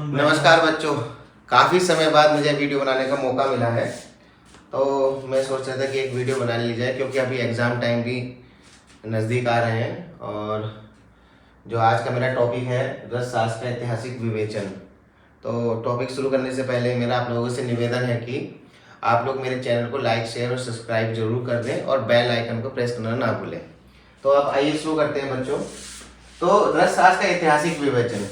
नमस्कार बच्चों। काफ़ी समय बाद मुझे वीडियो बनाने का मौका मिला है, तो मैं सोच रहा था कि एक वीडियो बना ली जाए, क्योंकि अभी एग्ज़ाम टाइम भी नज़दीक आ रहे हैं। और जो आज का मेरा टॉपिक है रसशास्त्र का ऐतिहासिक विवेचन। तो टॉपिक शुरू करने से पहले मेरा आप लोगों से निवेदन है कि आप लोग मेरे चैनल को लाइक, शेयर और सब्सक्राइब जरूर कर दें और बेल आइकन को प्रेस करना ना भूलें। तो अब आइए शुरू करते हैं बच्चों। तो रसशास्त्र का ऐतिहासिक विवेचन,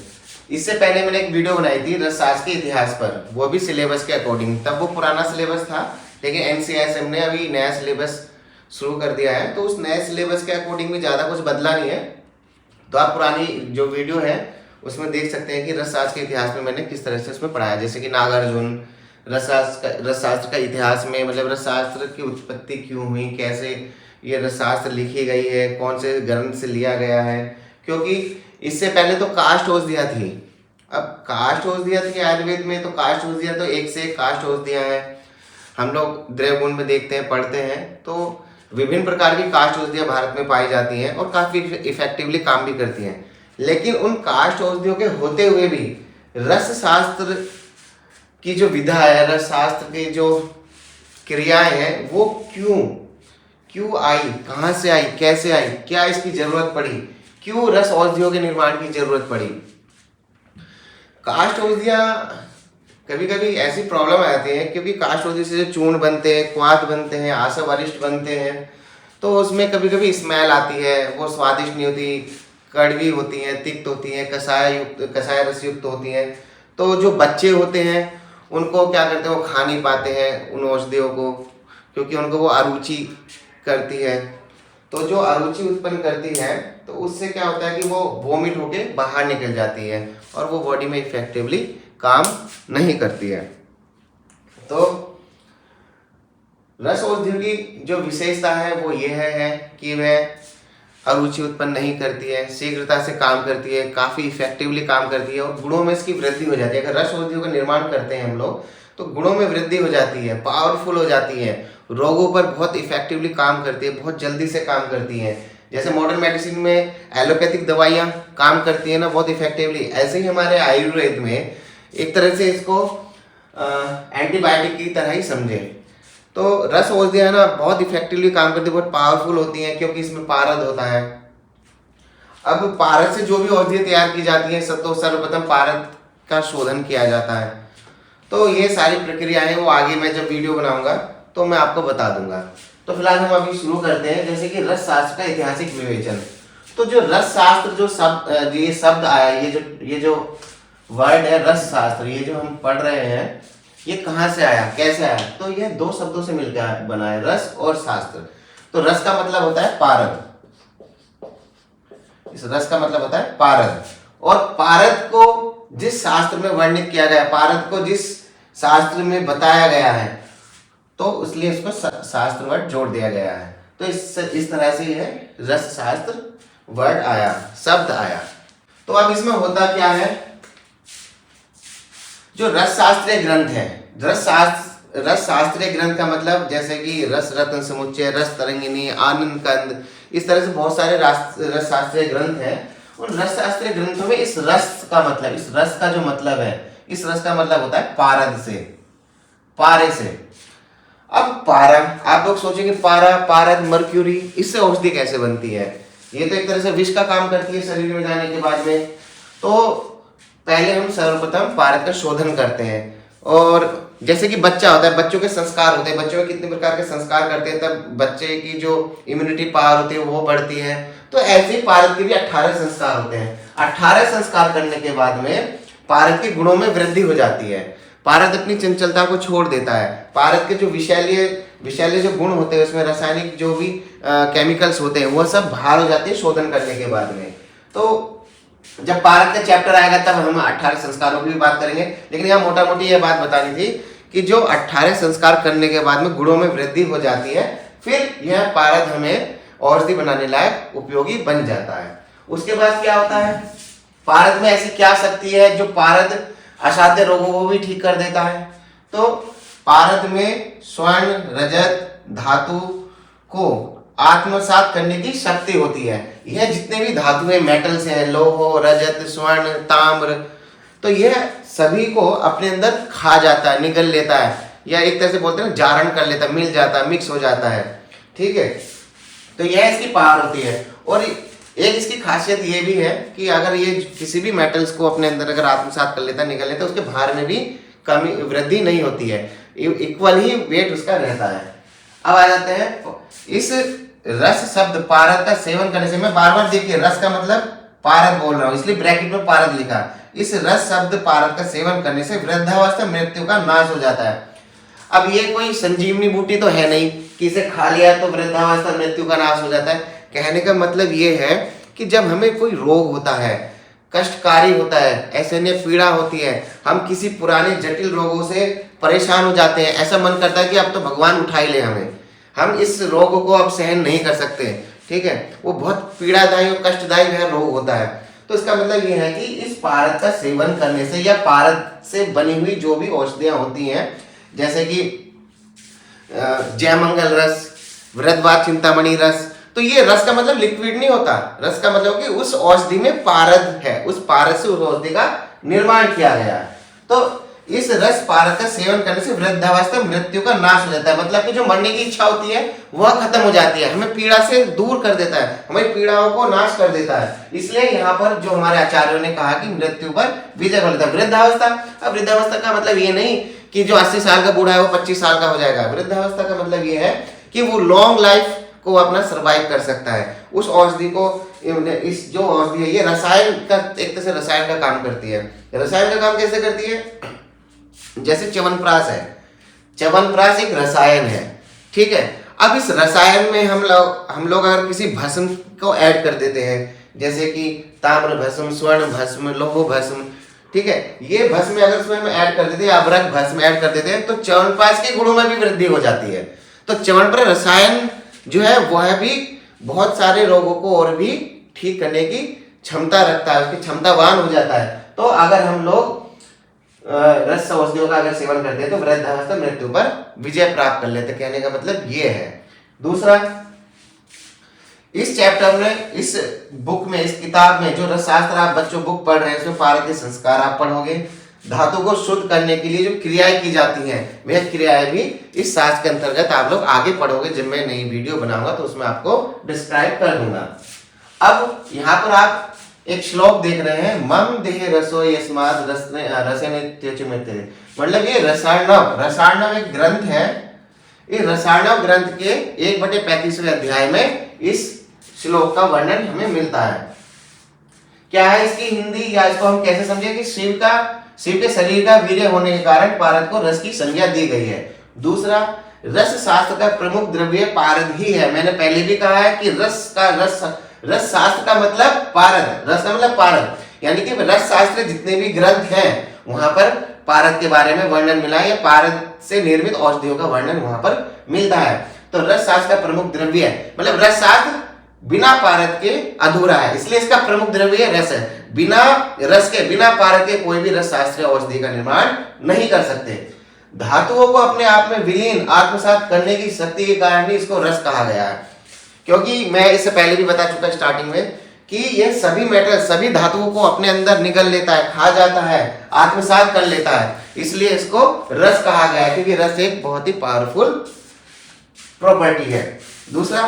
इससे पहले मैंने एक वीडियो बनाई थी रसशास्त्र के इतिहास पर, वो भी सिलेबस के अकॉर्डिंग। तब वो पुराना सिलेबस था, लेकिन एनसीईआरटी ने अभी नया सिलेबस शुरू कर दिया है, तो उस नए सिलेबस के अकॉर्डिंग भी ज़्यादा कुछ बदला नहीं है। तो आप पुरानी जो वीडियो है उसमें देख सकते हैं कि रसशास्त्र के इतिहास में मैंने किस तरह से उसमें पढ़ाया। जैसे कि नागार्जुन, रसशास्त्र का इतिहास में, मतलब रसशास्त्र की उत्पत्ति क्यों हुई, कैसे ये रसशास्त्र लिखी गई है, कौन से ग्रंथ से लिया गया है। क्योंकि इससे पहले तो काष्ठ औषधियाँ थी। अब काष्ठ औषधियाँ थी आयुर्वेद में, तो काष्ठ औषधियाँ तो एक से एक काष्ठ औषधियाँ हैं। हम लोग द्रव्य गुण में देखते हैं, पढ़ते हैं, तो विभिन्न प्रकार की काष्ठ औषधियाँ भारत में पाई जाती हैं और काफ़ी इफेक्टिवली काम भी करती हैं। लेकिन उन काष्ठ औषधियों के होते हुए भी रसशास्त्र की जो विधा है, रसशास्त्र की जो क्रियाएं हैं, वो क्यों आई, कहाँ से आई, कैसे आई, क्या इसकी जरूरत पड़ी, क्यों रस औषधियों के निर्माण की जरूरत पड़ी। काष्ठ औषधियाँ कभी कभी ऐसी प्रॉब्लम आती है, क्योंकि काष्ठ औषधि से जो चूर्ण बनते हैं, क्वाथ बनते हैं, आसव अरिष्ट बनते हैं, तो उसमें कभी कभी स्मेल आती है, वो स्वादिष्ट नहीं होती, कड़वी होती हैं, तिक्त होती हैं, कषाय रस युक्त होती हैं। तो जो बच्चे होते हैं उनको क्या करते हैं, वो खा नहीं पाते हैं उन औषधियों को, क्योंकि उनको वो अरुचि करती है। तो जो अरुचि उत्पन्न करती है, तो उससे क्या होता है कि वो वोमिट होके बाहर निकल जाती है और वो बॉडी में इफेक्टिवली काम नहीं करती है। तो रस औषधियों की जो विशेषता है वो ये है कि वह अरुचि उत्पन्न नहीं करती है, शीघ्रता से काम करती है, काफ़ी इफेक्टिवली काम करती है और गुणों में इसकी वृद्धि हो जाती है। अगर रस औषधियों का निर्माण करते हैं हम लोग, तो गुणों में वृद्धि हो जाती है, पावरफुल हो जाती है, रोगों पर बहुत इफेक्टिवली काम करती है, बहुत जल्दी से काम करती है। जैसे मॉडर्न मेडिसिन में एलोपैथिक दवाइयाँ काम करती है ना बहुत इफेक्टिवली, ऐसे ही हमारे आयुर्वेद में एक तरह से इसको एंटीबायोटिक की तरह ही समझे। तो रस औषधियाँ ना बहुत इफेक्टिवली काम करती है, बहुत पावरफुल होती हैं, क्योंकि इसमें पारद होता है। अब पारद से जो भी औषधियाँ तैयार की जाती हैं, सब तो सर्वप्रथम पारद का शोधन किया जाता है। तो ये सारी प्रक्रियाएं वो आगे मैं जब वीडियो बनाऊंगा तो मैं आपको बता दूंगा। तो फिलहाल हम अभी शुरू करते हैं। जैसे कि रस शास्त्र का ऐतिहासिक विवेचन। तो जो रस शास्त्र जो शब्द ये शब्द आया, ये जो वर्ड है रस शास्त्र, ये जो हम पढ़ रहे हैं, ये कहाँ से आया, कैसे आया। तो ये दो शब्दों से मिलकर बना है, रस और शास्त्र। तो रस का मतलब होता है पारद, इस रस का मतलब होता है पारद। और पारद को जिस शास्त्र में वर्णित किया गया, पारद को जिस शास्त्र में बताया गया है, तो इसलिए इसको शास्त्र वर्ड जोड़ दिया गया है। तो इस तरह से है रस शास्त्र वर्ड आया, शब्द आया। तो अब इसमें होता क्या है, जो रस शास्त्रीय ग्रंथ है, रस शास्त्रीय ग्रंथ का मतलब जैसे कि रस रत्न समुच्चय, रस तरंगिनी, आनंद कंद, इस तरह से बहुत सारे रस शास्त्रीय ग्रंथ हैं। उन रस शास्त्रीय ग्रंथों में इस रस का मतलब, इस रस का जो मतलब है, इस रस का मतलब होता है पारद से, पारे से। अब पारा, आप लोग सोचेंगे पारा, पारद, मर्क्यूरी, इससे औषधि कैसे बनती है। ये तो एक तरह से विष का काम करती है शरीर में जाने के बाद में। तो पहले हम सर्वप्रथम पारद का शोधन करते हैं। और जैसे कि बच्चा होता है, बच्चों के संस्कार होते हैं, बच्चों में कितने प्रकार के संस्कार करते हैं, तब बच्चे की जो इम्यूनिटी पावर होती है वो बढ़ती है। तो ऐसे ही पारद के भी 18 संस्कार होते हैं। 18 संस्कार करने के बाद में पारद के गुणों में वृद्धि हो जाती है। पारद अपनी चंचलता को छोड़ देता है। पारद के जो विषैले जो गुण होते हैं, उसमें रासायनिक जो भी केमिकल्स होते हैं, वो सब बाहर हो जाते हैं शोधन करने के बाद में। तो जब पारद का चैप्टर आएगा तब हम 18 संस्कारों की भी बात करेंगे, लेकिन यहाँ मोटा मोटी ये बात बतानी थी कि जो 18 संस्कार करने के बाद में गुणों में वृद्धि हो जाती है, फिर यह पारद हमें औषधि बनाने लायक उपयोगी बन जाता है। उसके बाद क्या होता है, पारद में ऐसी क्या शक्ति है जो पारद असाध्य रोगों को भी ठीक कर देता है। तो पारद में स्वर्ण, रजत, धातु को आत्मसात करने की शक्ति होती है। यह जितने भी धातुएं, मेटल्स हैं, लोह, रजत, स्वर्ण, ताम्र, तो यह सभी को अपने अंदर खा जाता है, निगल लेता है, या एक तरह से बोलते हैं जारण कर लेता है, मिल जाता है, मिक्स हो जाता है। ठीक है, तो यह इसकी पावर होती है। और एक इसकी खासियत ये भी है कि अगर ये किसी भी मेटल्स को अपने अंदर अगर आत्मसात कर लेता है, निकल लेता है, उसके भार में भी कमी वृद्धि नहीं होती है, इक्वल ही वेट उसका रहता है। अब आ जाते हैं इस रस शब्द पारद का सेवन करने से, मैं बार बार देखिए रस का मतलब पारद बोल रहा हूं, इसलिए ब्रैकेट में पारद लिखा। इस रस शब्द पारद का सेवन करने से वृद्धावस्था मृत्यु का नाश हो जाता है। अब ये कोई संजीवनी बूटी तो है नहीं कि इसे खा लिया तो वृद्धावस्था मृत्यु का नाश हो जाता है। कहने का मतलब ये है कि जब हमें कोई रोग होता है, कष्टकारी होता है, असहनीय पीड़ा होती है, हम किसी पुराने जटिल रोगों से परेशान हो जाते हैं, ऐसा मन करता है कि अब तो भगवान उठा ही ले हमें, हम इस रोग को अब सहन नहीं कर सकते। ठीक है, वो बहुत पीड़ादायी और कष्टदायी वह रोग होता है। तो इसका मतलब ये है कि इस पारद का सेवन करने से, या पारद से बनी हुई जो भी औषधियां होती हैं, जैसे कि जयमंगल रस, वृद्धवात चिंतामणि रस, तो ये रस का मतलब लिक्विड नहीं होता, रस का मतलब कि उस औषधि में पारद है, उस पारद से उस औषधि का निर्माण किया गया है। तो इस रस पारद का सेवन करने से वृद्धावस्था मृत्यु का नाश हो जाता है, मतलब कि जो मरने की इच्छा होती है वह खत्म हो जाती है, हमें पीड़ा से दूर कर देता है, हमारी पीड़ाओं को नाश कर देता है। इसलिए यहाँ पर जो हमारे आचार्यों ने कहा कि मृत्यु पर विजय कर लेता है। वृद्धावस्था, अब वृद्धावस्था का मतलब ये नहीं कि जो 80 साल का बूढ़ा है वो 25 साल का हो जाएगा। वृद्धावस्था का मतलब ये है कि वो लॉन्ग लाइफ को अपना सर्वाइव कर सकता है। उस औषधि को, इस जो औषधि है ये रसायन का, एक तरह से रसायन का काम करती है। रसायन का काम कैसे करती है? जैसे च्यवनप्राश है, च्यवनप्राश एक रसायन है। ठीक है, अब इस रसायन में हम लोग अगर किसी भस्म को ऐड कर देते हैं, जैसे कि ताम्र भस्म, स्वर्ण भस्म, लौह भस्म, ठीक है, ये भस्म अगर उसमें ऐड कर देते हैं, अभ्रक भस्म ऐड कर देते हैं, तो च्यवनप्राश के गुणों में भी वृद्धि हो जाती है। तो च्यवनप्राश रसायन जो है वह भी बहुत सारे रोगों को और भी ठीक करने की क्षमता रखता है, उसकी क्षमतावान हो जाता है। तो अगर हम लोग रस औषधियों का अगर सेवन करते हैं तो वृद्धावस्था मृत्यु पर विजय प्राप्त कर लेते। कहने का मतलब ये है। दूसरा, इस चैप्टर में, इस बुक में, इस किताब में जो रसशास्त्र आप बच्चों बुक पढ़ रहे हैं, इसमें पारद के संस्कार आप पढ़ोगे, धातु को शुद्ध करने के लिए जो क्रियाएं की जाती हैं वह क्रियाएं भी इस शास्त्र के अंतर्गत आप लोग आगे पढ़ोगे। जब मैं नई वीडियो बनाऊंगा तो उसमें आपको डिस्क्राइब कर दूंगा। अब यहाँ पर आप एक श्लोक देख रहे हैं, मम देह रसो यस्माद रसेन त्यजुम्यते, मतलब ये रसायणव एक ग्रंथ है। इस रसायणव ग्रंथ के 1/35वें अध्याय में इस श्लोक का वर्णन हमें मिलता है। क्या है इसकी हिंदी, या इसको हम कैसे समझे कि शिव के शरीर का वीर्य होने के कारण पारद को रस की संज्ञा दी गई है। दूसरा, रस शास्त्र का प्रमुख द्रव्य पारद ही है। मैंने पहले भी कहा है कि रस शास्त्र का मतलब पारद, रस का मतलब पारद, यानी कि रस शास्त्र जितने भी ग्रंथ हैं वहां पर पारद के बारे में वर्णन मिला है, या पारद से निर्मित औषधियों का वर्णन वहां पर मिलता है। तो रस शास्त्र का प्रमुख द्रव्य है, मतलब रस शास्त्र बिना पारद के अधूरा है, इसलिए इसका प्रमुख द्रव्य रस है। बिना रस के, बिना पारद के कोई भी रस शास्त्रीय औषधि का निर्माण नहीं कर सकते। धातुओं को अपने आप में विलीन, आत्मसात करने की शक्ति के कारण ही इसको रस कहा गया है। क्योंकि मैं इससे पहले भी बता चुका स्टार्टिंग में कि ये सभी मेटल, सभी धातुओं को अपने अंदर निगल लेता है, खा जाता है, आत्मसात कर लेता है, इसलिए इसको रस कहा गया है, क्योंकि रस एक बहुत ही पावरफुल प्रॉपर्टी है। दूसरा,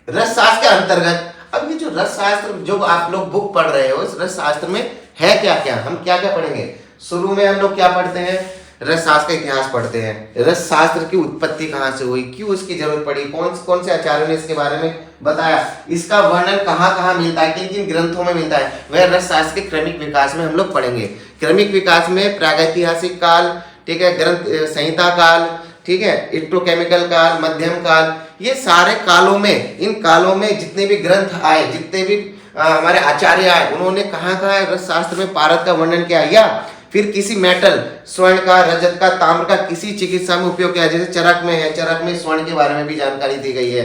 रस शास्त्र के अंतर्गत, अब ये जो रस शास्त्र जो आप लोग बुक पढ़ रहे हो, इस रस शास्त्र में है क्या क्या, हम क्या क्या पढ़ेंगे। शुरू में हम लोग क्या पढ़ते हैं, रस शास्त्र का इतिहास पढ़ते हैं, रस शास्त्र की उत्पत्ति कहाँ से हुई, क्यों इसकी जरूरत पड़ी, कौन से आचार्यों ने इसके बारे में बताया, इसका वर्णन कहाँ कहाँ मिलता है, किन किन ग्रंथों में मिलता है, वह रस शास्त्र के क्रमिक विकास में हम लोग पढ़ेंगे। क्रमिक विकास में प्रागैतिहासिक काल, ठीक है, ग्रंथ संहिता काल, ठीक है, इलेक्ट्रोकेमिकल काल, मध्यम काल, ये सारे कालों में, इन कालों में जितने भी ग्रंथ आए, जितने भी हमारे आचार्य आए, उन्होंने कहाँ कहाँ रस शास्त्र में पारद का वर्णन किया, या फिर किसी मेटल, स्वर्ण का, रजत का, ताम्र का किसी चिकित्सा में उपयोग किया। जैसे चरक में है, चरक में स्वर्ण के बारे में भी जानकारी दी गई है,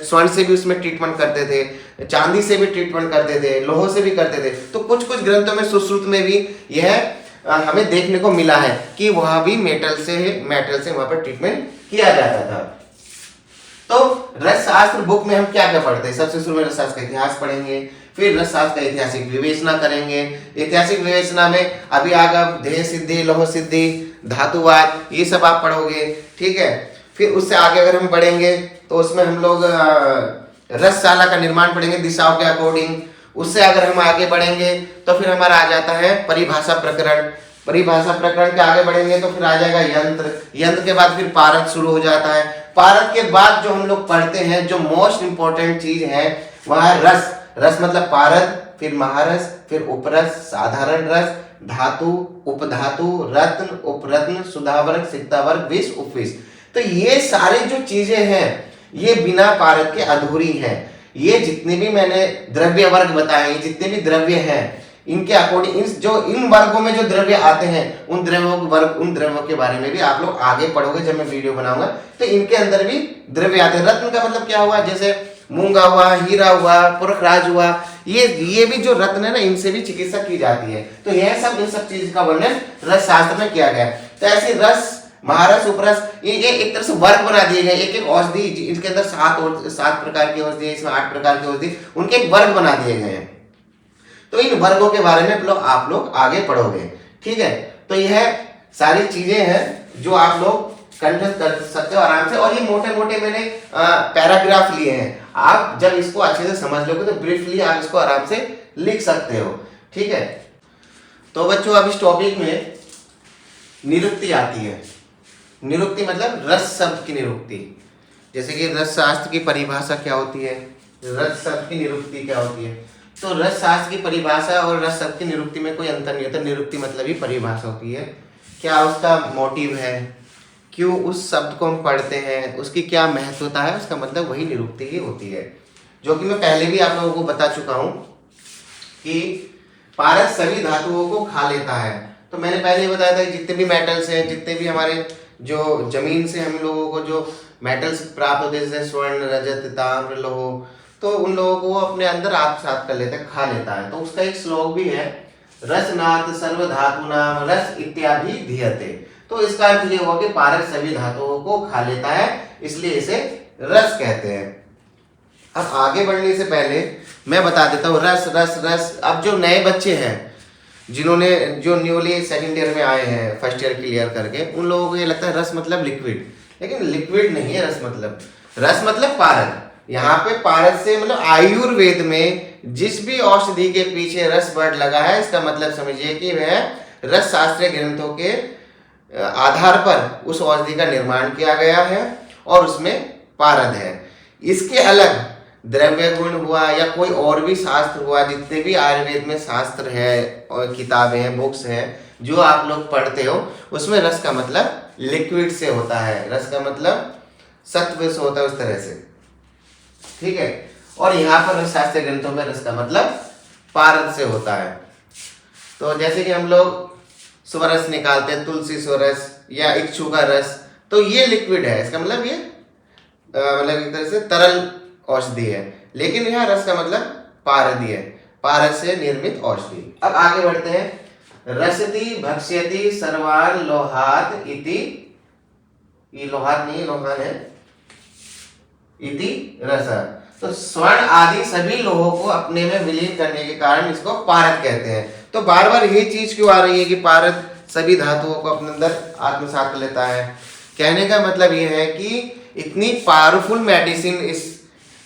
स्वर्ण से भी उसमें ट्रीटमेंट करते थे, चांदी से भी ट्रीटमेंट करते थे, लोह से भी करते थे। तो कुछ कुछ ग्रंथों में, सुश्रुत में भी यह हमें देखने को मिला है कि वहां भी मेटल से वहां पर ट्रीटमेंट किया जाता था। तो रस शास्त्र बुक में हम क्या क्या पढ़ते हैं, सबसे शुरू में रस शास्त्र का इतिहास पढ़ेंगे, फिर रस शास्त्र का ऐतिहासिक विवेचना करेंगे। ऐतिहासिक विवेचना में अभी आगे देह सिद्धि, लौह सिद्धि, धातुवाद, ये सब आप पढ़ोगे, ठीक है। फिर उससे आगे अगर हम बढ़ेंगे तो उसमें हम लोग रसशाला का निर्माण पढ़ेंगे दिशाओं के अकॉर्डिंग। उससे अगर हम आगे बढ़ेंगे तो फिर हमारा आ जाता है परिभाषा प्रकरण। परिभाषा प्रकरण के आगे बढ़ेंगे तो फिर आ जाएगा यंत्र। यंत्र के बाद फिर पारद शुरू हो जाता है। पारद के बाद जो हम लोग पढ़ते हैं, जो मोस्ट इंपॉर्टेंट चीज है वह है रस। रस मतलब पारद, फिर महारस, फिर उपरस, साधारण रस, धातु, उपधातु, रत्न, उपरत्न, सुधावर्ग, सिक्तावर्ग, विष, उपविष। तो ये सारी जो चीजें हैं ये बिना पारद के अधूरी हैं। ये जितने भी मैंने द्रव्य वर्ग बताए, जितने भी द्रव्य हैं, इनके अकॉर्डिंग इन वर्गों में जो द्रव्य आते हैं उन द्रव्यों के बारे में भी आप लोग आगे पढ़ोगे जब मैं वीडियो बनाऊंगा। तो इनके अंदर भी द्रव्य आते हैं। रत्न का मतलब क्या हुआ, जैसे मूंगा हुआ, हीरा हुआ, पुरखराज हुआ, ये भी जो रत्न है ना, इनसे भी चिकित्सा की जाती है। तो यह सब इन सब चीज का वर्णन रस शास्त्र में किया गया। तो ऐसे रस, महारस, उपरस, ये एक तरह से वर्ग बना दिए गए। एक एक औषधि, इनके अंदर 7 प्रकार की औषधि है, इसमें 8 प्रकार की औषधि, उनके एक वर्ग बना दिए गए हैं। तो इन वर्गों के बारे में आप लोग आगे पढ़ोगे, ठीक है। तो यह सारी चीजें हैं जो आप लोग कंठस्थ कर सकते हो आराम से। और ये मोटे मोटे मैंने पैराग्राफ लिए हैं। आप जब इसको अच्छे से समझ लोगे तो ब्रीफली आप इसको आराम से लिख सकते हो, ठीक है। तो बच्चों अब इस टॉपिक में निरुक्ति आती है। निरुक्ति मतलब रस शब्द की निरुक्ति। जैसे कि रस शास्त्र की परिभाषा क्या होती है, रस शब्द की निरुक्ति क्या होती है। तो रस शास्त्र की परिभाषा और रस शब्द की निरुक्ति में कोई अंतर नहीं होता। निरुक्ति मतलब ही परिभाषा होती है, क्या उसका मोटिव है, क्यों उस शब्द को हम पढ़ते हैं, उसकी क्या महत्वता है, उसका मतलब वही निरुक्ति ही होती है। जो कि मैं पहले भी आप लोगों को बता चुका हूं कि पारद सभी धातुओं को खा लेता है। तो मैंने पहले ही बताया था कि जितने भी मेटल्स हैं, जितने भी हमारे जो जमीन से हम लोगों को जो मेटल्स प्राप्त होते हैं, जैसे स्वर्ण, रजत, ताम्र, लौह, तो उन लोगों को वो अपने अंदर आत्मसात कर लेता है, खा लेता है। तो उसका एक श्लोक भी है, रसनाथ सर्व धातु नाम रस इत्यादि धीयते। तो इसका अर्थ ये हुआ कि पारद सभी धातुओं को खा लेता है, इसलिए इसे रस कहते हैं। अब आगे बढ़ने से पहले मैं बता देता हूँ रस रस रस। अब जो नए बच्चे हैं, जिन्होंने जो न्यूली सेकंड ईयर में आए हैं, फर्स्ट ईयर क्लियर करके, उन लोगों को ये लगता है रस मतलब लिक्विड, लेकिन लिक्विड नहीं है रस मतलब पारद। यहाँ पे पारद से मतलब आयुर्वेद में जिस भी औषधि के पीछे रस वर्ड लगा है, इसका मतलब समझिए कि वह रस शास्त्रीय ग्रंथों के आधार पर उस औषधि का निर्माण किया गया है और उसमें पारद है। इसके अलग द्रव्य गुण हुआ या कोई और भी शास्त्र हुआ, जितने भी आयुर्वेद में शास्त्र है और किताबें हैं, बुक्स हैं जो आप लोग पढ़ते हो, उसमें रस का मतलब लिक्विड से होता है, रस का मतलब सत्व से होता है, उस तरह से, ठीक है। और यहाँ पर रस शास्त्रीय ग्रंथों में रस का मतलब पारद से होता है। तो जैसे कि हम लोग स्वरस निकालते हैं, तुलसी स्वरस या इच्छू का रस, तो ये लिक्विड है, इसका मतलब ये मतलब एक तरह से तरल औषधि है, लेकिन यहाँ रस का मतलब पारदी है, पारद से निर्मित औषधि। अब आगे बढ़ते हैं। रसति भक्ष्यति सर्वान लोहात इति, ये लोहात नहीं, लोहान है, इति रस। तो स्वर्ण आदि सभी लोहों को अपने में विलीन करने के कारण इसको पारद कहते हैं। तो बार बार ये चीज क्यों आ रही है कि पारद सभी धातुओं को अपने अंदर आत्मसात कर लेता है। कहने का मतलब ये है कि इतनी पावरफुल मेडिसिन इस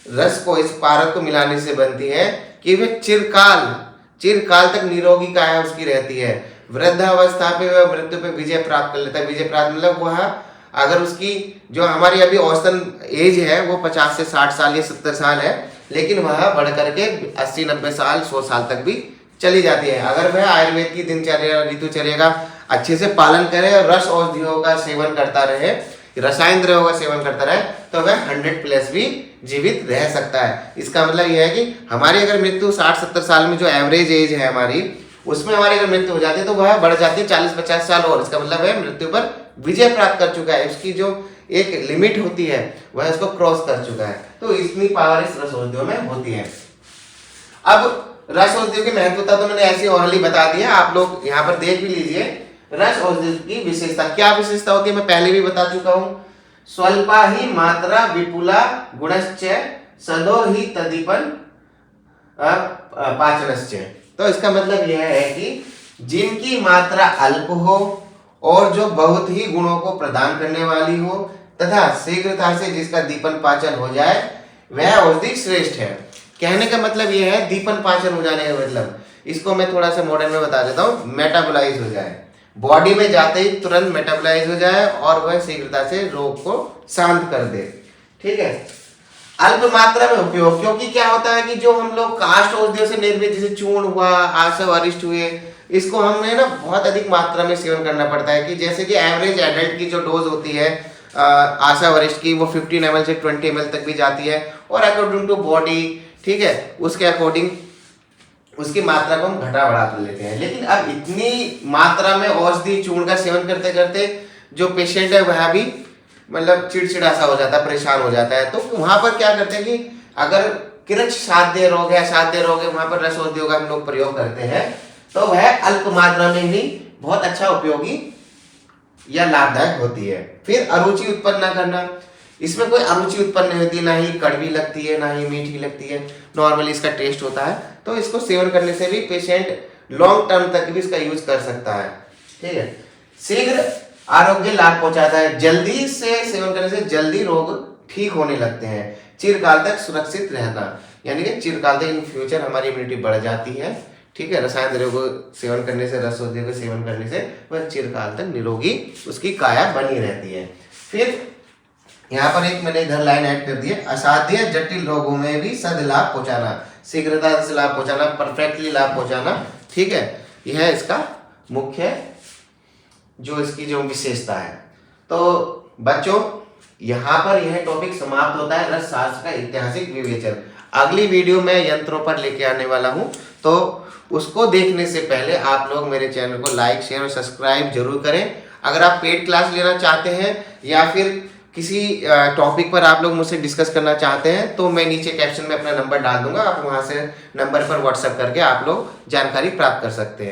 रस को, इस पारद को मिलाने से बनती है कि वह चिरकाल तक निरोगी काया उसकी रहती है। वृद्धावस्था पे वह मृत्यु पे विजय प्राप्त कर लेता है। विजय प्राप्त मतलब वह अगर उसकी जो हमारी अभी औसतन एज है वो 50 से 60 साल या 70 साल है, लेकिन वह बढ़ करके 80-90 साल 100 साल तक भी चली जाती है। अगर वह आयुर्वेद की दिनचर्या, ऋतुचर्या का अच्छे से पालन करे और रस औषधियों का सेवन करता रहे, रसायन द्रव्यों का सेवन करता रहे, तो वह 100+ भी जीवित रह सकता है। इसका मतलब यह है कि हमारी अगर मृत्यु 60-70 साल में जो एवरेज एज है हमारी, उसमें हमारी अगर मृत्यु हो जाती है तो वह बढ़ जाती है 40-50 साल और। इसका मतलब है मृत्यु पर विजय प्राप्त कर चुका है, उसकी जो एक लिमिट होती है वह इसको क्रॉस कर चुका है। तो इतनी पावर इस रस औषधियों में होती है। अब रस औषधियों की महत्वता तो मैंने ऐसी ओरली बता दी है, आप लोग यहाँ पर देख भी लीजिए। रस औषधि की विशेषता, क्या विशेषता होती है मैं पहले भी बता चुका हूं। स्वल्पा ही मात्रा विपुला गुणश्च सदो ही तदीपन पाचनस्य। तो इसका मतलब यह है कि जिनकी मात्रा अल्प हो और जो बहुत ही गुणों को प्रदान करने वाली हो तथा शीघ्रता से जिसका दीपन पाचन हो जाए वह औषधि श्रेष्ठ है। कहने का मतलब यह है दीपन पाचन हो जाने का मतलब, इसको मैं थोड़ा सा मॉडर्न में बता देता हूँ, मेटाबोलाइज हो जाए, बॉडी में जाते ही तुरंत मेटाबोलाइज हो जाए और वह शीघ्रता से रोग को शांत कर दे। ठीक है, अल्प मात्रा में उपयोग, क्योंकि क्या होता है कि जो हम लोग काष्ठ औषधियों से निर्मित जैसे चूर्ण हुआ, आशा वरिष्ठ हुए, इसको हमें ना बहुत अधिक मात्रा में सेवन करना पड़ता है। कि जैसे कि एवरेज एडल्ट की जो डोज होती है आशा वरिष्ठ की वो 15 ml से 20 ml तक भी जाती है और अकॉर्डिंग टू बॉडी, ठीक है, उसके अकॉर्डिंग उसकी मात्रा को हम घटा बढ़ा कर लेते हैं। लेकिन अब इतनी मात्रा में औषधि चूर्ण का सेवन करते करते जो पेशेंट है वह भी मतलब चिड़चिड़ा सा हो जाता है, परेशान हो जाता है। तो वहां पर क्या करते हैं कि अगर किरच साध्य रोग है, साध्य रोग है, वहां पर रस औषधियों का हम लोग प्रयोग करते हैं तो वह अल्प मात्रा में भी बहुत अच्छा उपयोगी या लाभदायक होती है। फिर अरुचि उत्पन्न ना करना, इसमें कोई अरुचि उत्पन्न नहीं होती, ना ही कड़वी लगती है ना ही मीठी लगती है, नॉर्मली इसका टेस्ट होता है। तो इसको सेवन करने से भी पेशेंट लॉन्ग टर्म तक भी इसका यूज कर सकता है। ठीक है, शीघ्र आरोग्य लाभ पहुंचाता है, जल्दी से सेवन करने से जल्दी रोग ठीक होने लगते हैं, चिरकाल तक सुरक्षित रहना, यानी कि चिरकाल तक इन फ्यूचर हमारी इम्यूनिटी बढ़ जाती है। ठीक है, रसायन द्रव्यों को सेवन करने से, रस औषधियों को सेवन करने से वह चिरकाल तक निरोगी उसकी काया बनी रहती है। फिर यहाँ पर एक मैंने इधर लाइन ऐड कर दी है, असाध्य जटिल रोगों में भी सद लाभ पहुंचाना, शीघ्रता से लाभ पहुंचाना, परफेक्टली लाभ पहुंचाना। ठीक है, यह है इसका मुख्य जो इसकी जो विशेषता है। तो बच्चों यहाँ पर यह टॉपिक समाप्त होता है, रस शास्त्र का ऐतिहासिक विवेचन। अगली वीडियो में यंत्रों पर लेके आने वाला हूँ, तो उसको देखने से पहले आप लोग मेरे चैनल को लाइक शेयर और सब्सक्राइब जरूर करें। अगर आप पेड क्लास लेना चाहते हैं या फिर किसी टॉपिक पर आप लोग मुझसे डिस्कस करना चाहते हैं तो मैं नीचे कैप्शन में अपना नंबर डाल दूंगा, आप वहां से नंबर पर व्हाट्सएप करके आप लोग जानकारी प्राप्त कर सकते हैं।